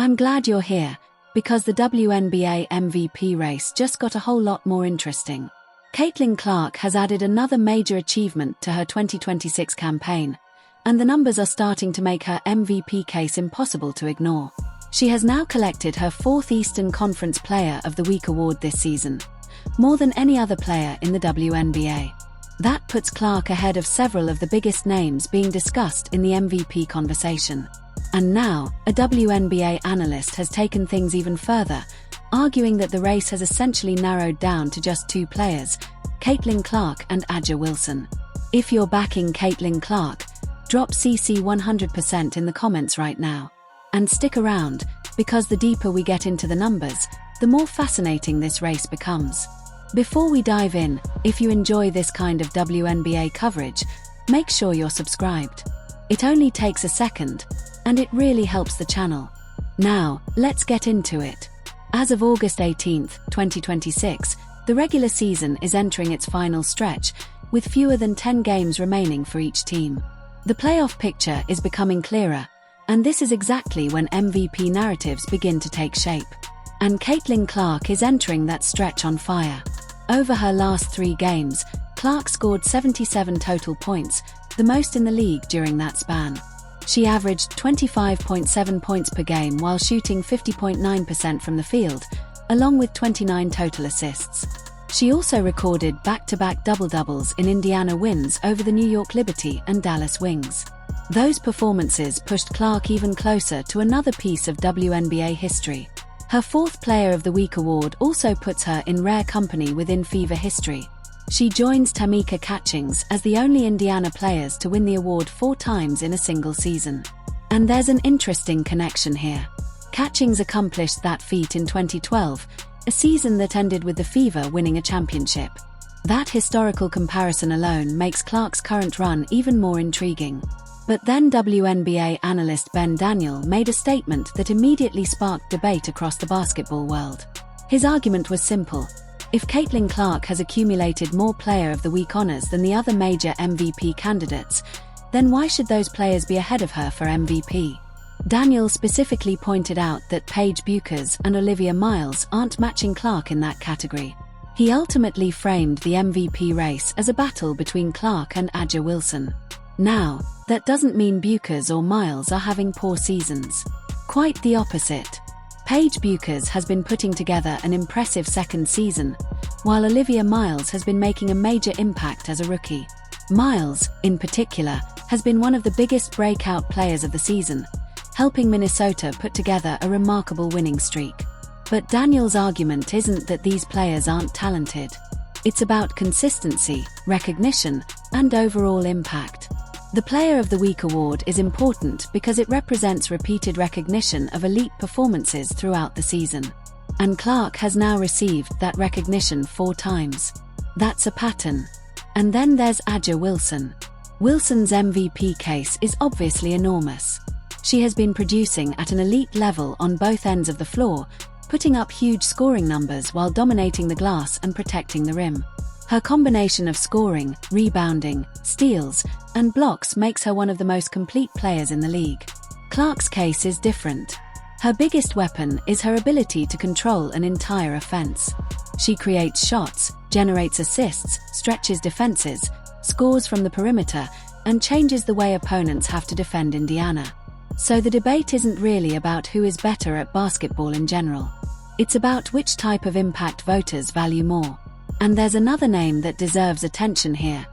I'm glad you're here, because the WNBA MVP race just got a whole lot more interesting. Caitlin Clark has added another major achievement to her 2026 campaign, and the numbers are starting to make her MVP case impossible to ignore. She has now collected her fourth Eastern Conference Player of the Week award this season, more than any other player in the WNBA. That puts Clark ahead of several of the biggest names being discussed in the MVP conversation. And now, a WNBA analyst has taken things even further, arguing that the race has essentially narrowed down to just two players, Caitlin Clark and A'ja Wilson. If you're backing Caitlin Clark, drop CC 100% in the comments right now. And stick around, because the deeper we get into the numbers, the more fascinating this race becomes. Before we dive in, if you enjoy this kind of WNBA coverage, make sure you're subscribed. It only takes a second, and it really helps the channel. Now, let's get into it. As of August 18, 2026, the regular season is entering its final stretch, with fewer than 10 games remaining for each team. The playoff picture is becoming clearer, and this is exactly when MVP narratives begin to take shape. And Caitlin Clark is entering that stretch on fire. Over her last 3 games, Clark scored 77 total points, the most in the league during that span. She averaged 25.7 points per game while shooting 50.9% from the field, along with 29 total assists. She also recorded back-to-back double-doubles in Indiana wins over the New York Liberty and Dallas Wings. Those performances pushed Clark even closer to another piece of WNBA history. Her 4th Player of the Week award also puts her in rare company within Fever history. She joins Tamika Catchings as the only Indiana players to win the award 4 times in a single season. And there's an interesting connection here. Catchings accomplished that feat in 2012, a season that ended with the Fever winning a championship. That historical comparison alone makes Clark's current run even more intriguing. But then WNBA analyst Ben Daniel made a statement that immediately sparked debate across the basketball world. His argument was simple. If Caitlin Clark has accumulated more Player of the Week honors than the other major MVP candidates, then why should those players be ahead of her for MVP? Daniel specifically pointed out that Paige Bueckers and Olivia Miles aren't matching Clark in that category. He ultimately framed the MVP race as a battle between Clark and A'ja Wilson. Now, that doesn't mean Bueckers or Miles are having poor seasons. Quite the opposite. Paige Bueckers has been putting together an impressive second season, while Olivia Miles has been making a major impact as a rookie. Miles, in particular, has been one of the biggest breakout players of the season, helping Minnesota put together a remarkable winning streak. But Daniel's argument isn't that these players aren't talented. It's about consistency, recognition, and overall impact. The Player of the Week award is important because it represents repeated recognition of elite performances throughout the season. And Clark has now received that recognition 4 times. That's a pattern. And then there's A'ja Wilson. Wilson's MVP case is obviously enormous. She has been producing at an elite level on both ends of the floor, putting up huge scoring numbers while dominating the glass and protecting the rim. Her combination of scoring, rebounding, steals, and blocks makes her one of the most complete players in the league. Clark's case is different. Her biggest weapon is her ability to control an entire offense. She creates shots, generates assists, stretches defenses, scores from the perimeter, and changes the way opponents have to defend Indiana. So the debate isn't really about who is better at basketball in general. It's about which type of impact voters value more. And there's another name that deserves attention here.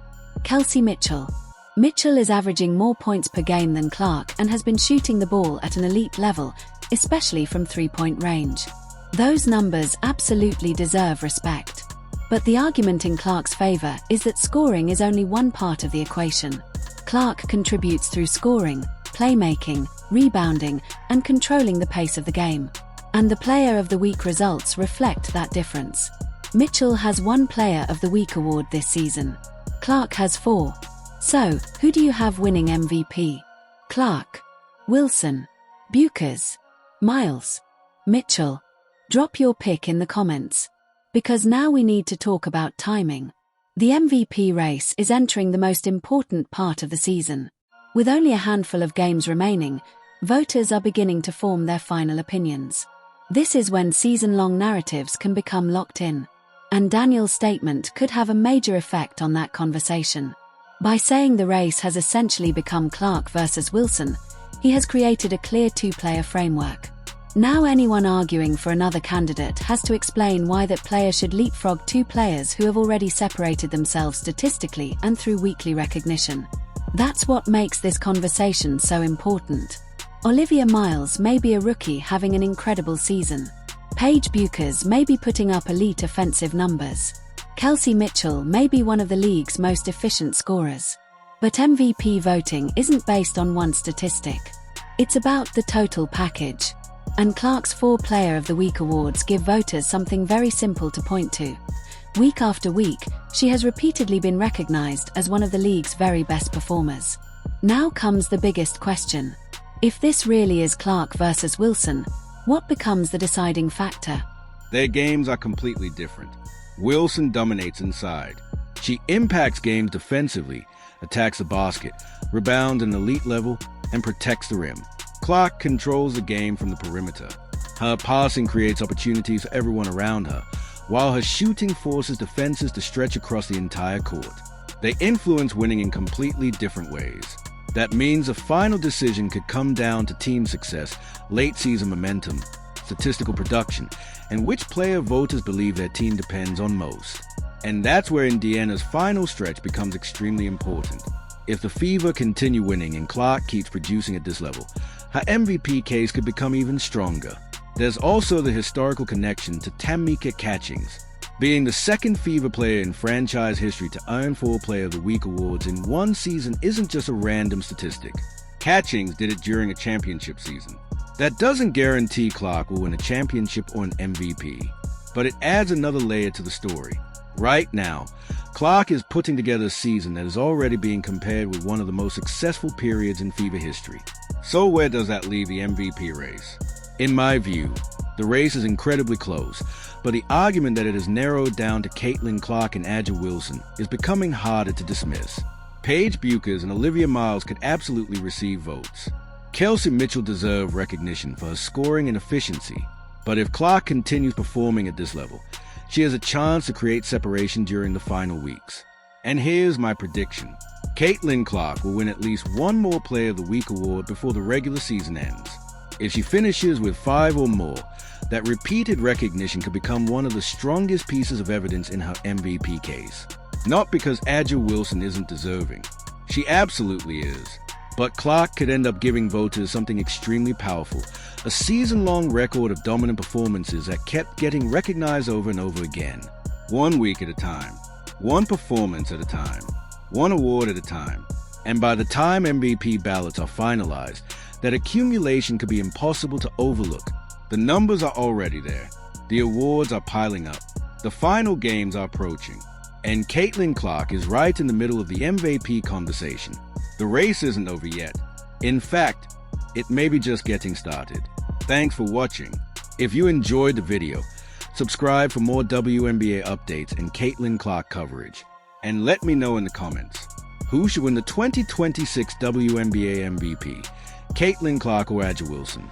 Kelsey Mitchell. Mitchell is averaging more points per game than Clark and has been shooting the ball at an elite level, especially from 3-point range. Those numbers absolutely deserve respect. But the argument in Clark's favor is that scoring is only one part of the equation. Clark contributes through scoring, playmaking, rebounding, and controlling the pace of the game. And the Player of the Week results reflect that difference. Mitchell has 1 Player of the Week award this season. Clark has 4. So, who do you have winning MVP? Clark, Wilson, Bueckers, Miles, Mitchell? Drop your pick in the comments. Because now we need to talk about timing. The MVP race is entering the most important part of the season. With only a handful of games remaining, voters are beginning to form their final opinions. This is when season-long narratives can become locked in. And Daniel's statement could have a major effect on that conversation. By saying the race has essentially become Clark versus Wilson, he has created a clear two-player framework. Now anyone arguing for another candidate has to explain why that player should leapfrog two players who have already separated themselves statistically and through weekly recognition. That's what makes this conversation so important. Olivia Miles may be a rookie having an incredible season. Paige Bueckers may be putting up elite offensive numbers. Kelsey Mitchell may be one of the league's most efficient scorers. But MVP voting isn't based on one statistic. It's about the total package. And Clark's 4 Player of the Week awards give voters something very simple to point to. Week after week, she has repeatedly been recognized as one of the league's very best performers. Now comes the biggest question. If this really is Clark versus Wilson, what becomes the deciding factor? Their games are completely different. Wilson dominates inside. She impacts games defensively, attacks the basket, rebounds at an elite level, and protects the rim. Clark controls the game from the perimeter. Her passing creates opportunities for everyone around her, while her shooting forces defenses to stretch across the entire court. They influence winning in completely different ways. That means a final decision could come down to team success, late-season momentum, statistical production, and which player voters believe their team depends on most. And that's where Indiana's final stretch becomes extremely important. If the Fever continue winning and Clark keeps producing at this level, her MVP case could become even stronger. There's also the historical connection to Tamika Catchings. Being the second Fever player in franchise history to earn 4 Player of the Week awards in one season isn't just a random statistic. Catchings did it during a championship season. That doesn't guarantee Clark will win a championship or an MVP, but it adds another layer to the story. Right now, Clark is putting together a season that is already being compared with one of the most successful periods in Fever history. So where does that leave the MVP race? In my view, the race is incredibly close, but the argument that it is narrowed down to Caitlin Clark and A'ja Wilson is becoming harder to dismiss. Paige Bueckers and Olivia Miles could absolutely receive votes. Kelsey Mitchell deserves recognition for her scoring and efficiency, but if Clark continues performing at this level, she has a chance to create separation during the final weeks. And here's my prediction. Caitlin Clark will win at least one more Player of the Week award before the regular season ends. If she finishes with 5 or more, that repeated recognition could become one of the strongest pieces of evidence in her MVP case. Not because A'ja Wilson isn't deserving. She absolutely is. But Clark could end up giving voters something extremely powerful, a season-long record of dominant performances that kept getting recognized over and over again. 1 week at a time, one performance at a time, one award at a time. And by the time MVP ballots are finalized, that accumulation could be impossible to overlook. The numbers are already there. The awards are piling up. The final games are approaching. And Caitlin Clark is right in the middle of the MVP conversation. The race isn't over yet. In fact, it may be just getting started. Thanks for watching. If you enjoyed the video, subscribe for more WNBA updates and Caitlin Clark coverage. And let me know in the comments, who should win the 2026 WNBA MVP, Caitlin Clark or A'ja Wilson?